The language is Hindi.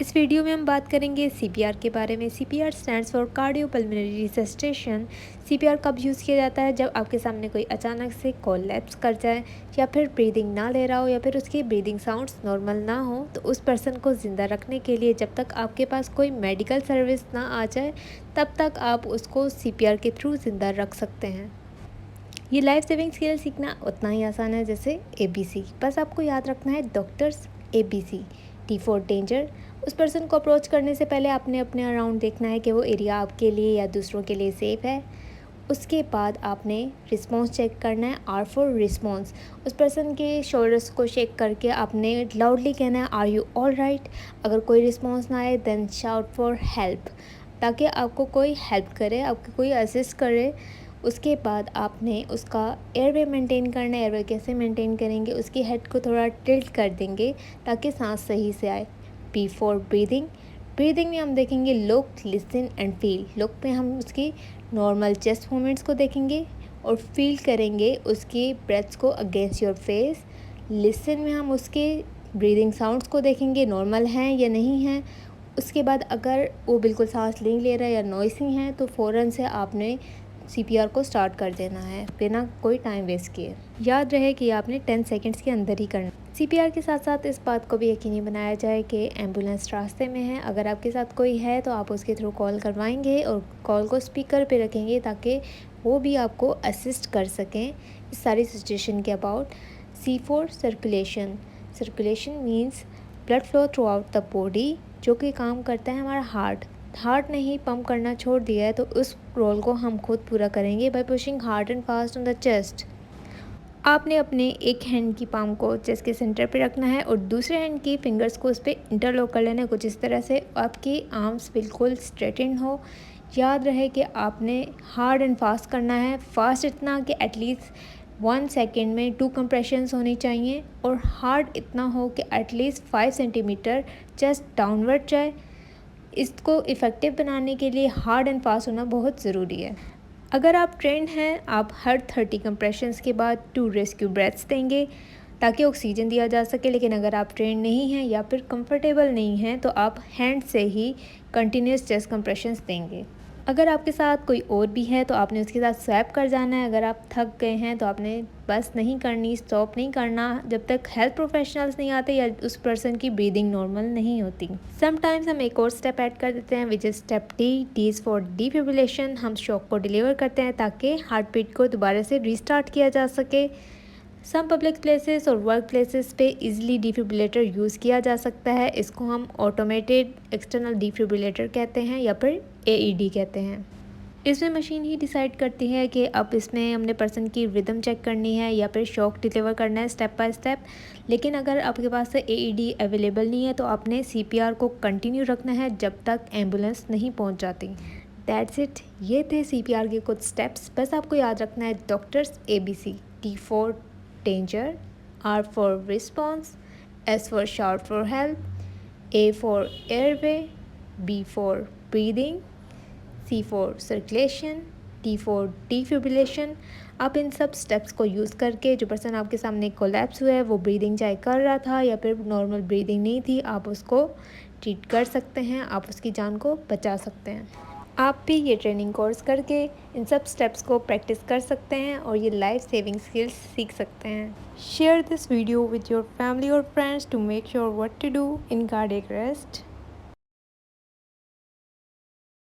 इस वीडियो में हम बात करेंगे सीपीआर के बारे में। CPR stands for cardiopulmonary resuscitation. CPR कब यूज़ किया जाता है? जब आपके सामने कोई अचानक से कोलैप्स कर जाए या फिर ब्रीदिंग ना ले रहा हो या फिर उसकी ब्रीदिंग साउंड्स नॉर्मल ना हो, तो उस पर्सन को ज़िंदा रखने के लिए जब तक आपके पास कोई मेडिकल सर्विस ना आ जाए तब तक आप उसको सीपीआर के थ्रू ज़िंदा रख सकते हैं। ये लाइफ सेविंग स्किल सीखना उतना ही आसान है जैसे ABC। बस आपको याद रखना है doctors ABC। T for danger. उस पर्सन को अप्रोच करने से पहले आपने अपने अराउंड देखना है कि वो एरिया आपके लिए या दूसरों के लिए सेफ़ है। उसके बाद आपने रिस्पॉन्स चेक करना है। R for response. उस पर्सन के शोल्डर्स को शेक करके आपने लाउडली कहना है आर यू ऑल राइट। अगर कोई रिस्पॉन्स ना आए देन शाउट फॉर हेल्प, ताकि आपको कोई हेल्प करे, आपको कोई असिस्ट करे। उसके बाद आपने उसका एयरवे मेंटेन करना है। एयरवे कैसे मेंटेन करेंगे? उसकी हेड को थोड़ा टिल्ट कर देंगे ताकि सांस सही से आए। B for breathing. ब्रीदिंग में हम देखेंगे look, listen and feel. Look में हम उसकी नॉर्मल चेस्ट मूवमेंट्स को देखेंगे और फील करेंगे उसकी ब्रेथ्स को अगेंस्ट योर फेस। लिसन में हम उसके ब्रीदिंग साउंड्स को देखेंगे, नॉर्मल हैं या नहीं हैं। उसके बाद अगर वो बिल्कुल सांस नहीं ले रहा है या नॉइसी हैं तो फ़ौरन से आपने सीपीआर को स्टार्ट कर देना है बिना कोई टाइम वेस्ट किए। याद रहे कि आपने 10 सेकंड्स के अंदर ही करना। सीपीआर के साथ साथ इस बात को भी यकीनी बनाया जाए कि एम्बुलेंस रास्ते में है। अगर आपके साथ कोई है तो आप उसके थ्रू कॉल करवाएंगे और कॉल को स्पीकर पे रखेंगे ताकि वो भी आपको असिस्ट कर सकें इस सारी सिचुएशन के about. C for circulation. Circulation means blood flow throughout the body, जो कि काम करता है हमारा हार्ट ने ही पंप करना छोड़ दिया है तो उस रोल को हम खुद पूरा करेंगे bye pushing hard and fast on the chest. आपने अपने एक हैंड की पाम को चेस्ट के सेंटर पे रखना है और दूसरे हैंड की फिंगर्स को उस पर इंटरलॉक कर लेना है, कुछ इस तरह से आपकी आर्म्स बिल्कुल स्ट्रेटेंड हो। याद रहे कि आपने हार्ड एंड फास्ट करना है। फास्ट इतना कि एटलीस्ट 1 सेकेंड में 2 कंप्रेशंस होनी चाहिए और हार्ड इतना हो कि एटलीस्ट 5 सेंटीमीटर चेस्ट डाउनवर्ड जाए। इसको इफ़ेक्टिव बनाने के लिए हार्ड एंड फास्ट होना बहुत ज़रूरी है। अगर आप ट्रेंड हैं, आप हर 30 कंप्रेशंस के बाद 2 रेस्क्यू ब्रेथ्स देंगे ताकि ऑक्सीजन दिया जा सके। लेकिन अगर आप ट्रेंड नहीं हैं या फिर कंफर्टेबल नहीं हैं तो आप हैंड से ही कंटिन्यूस चेस्ट कंप्रेशंस देंगे। अगर आपके साथ कोई और भी है तो आपने उसके साथ स्वैप कर जाना है। अगर आप थक गए हैं तो आपने बस नहीं करनी, स्टॉप नहीं करना जब तक हेल्थ प्रोफेशनल्स नहीं आते या उस पर्सन की ब्रीदिंग नॉर्मल नहीं होती। समटाइम्स हम एक और स्टेप ऐड कर देते हैं which is step D is for defibrillation. हम शॉक को डिलीवर करते हैं ताकि हार्ट बीट को दोबारा से रीस्टार्ट किया जा सके। सम पब्लिक प्लेसेस और वर्क प्लेसेस पे इजीली डिफिब्रिलेटर यूज़ किया जा सकता है। इसको हम ऑटोमेटेड एक्सटर्नल डिफिब्रिलेटर कहते हैं या फिर AED कहते हैं। इसमें मशीन ही डिसाइड करती है कि अब इसमें हमने पर्सन की रिदम चेक करनी है या फिर शॉक डिलीवर करना है स्टेप बाय स्टेप। लेकिन अगर आपके पास AED अवेलेबल नहीं है तो आपने CPR को कंटिन्यू रखना है जब तक एम्बुलेंस नहीं पहुंच जाती। That's it. ये थे CPR के कुछ स्टेप्स। बस आपको याद रखना है doctors ABC। T for danger, R for response, S for shout for help, A for airway, B for breathing, C for circulation, D for defibrillation। आप इन सब स्टेप्स को यूज़ करके जो पर्सन आपके सामने कोलैप्स हुआ है वो ब्रीदिंग चाहे कर रहा था या फिर नॉर्मल ब्रीदिंग नहीं थी, आप उसको ट्रीट कर सकते हैं, आप उसकी जान को बचा सकते हैं। आप भी ये ट्रेनिंग कोर्स करके इन सब स्टेप्स को प्रैक्टिस कर सकते हैं और ये लाइफ सेविंग स्किल्स सीख सकते हैं। Share this video with your family और friends to make sure what to do in cardiac arrest.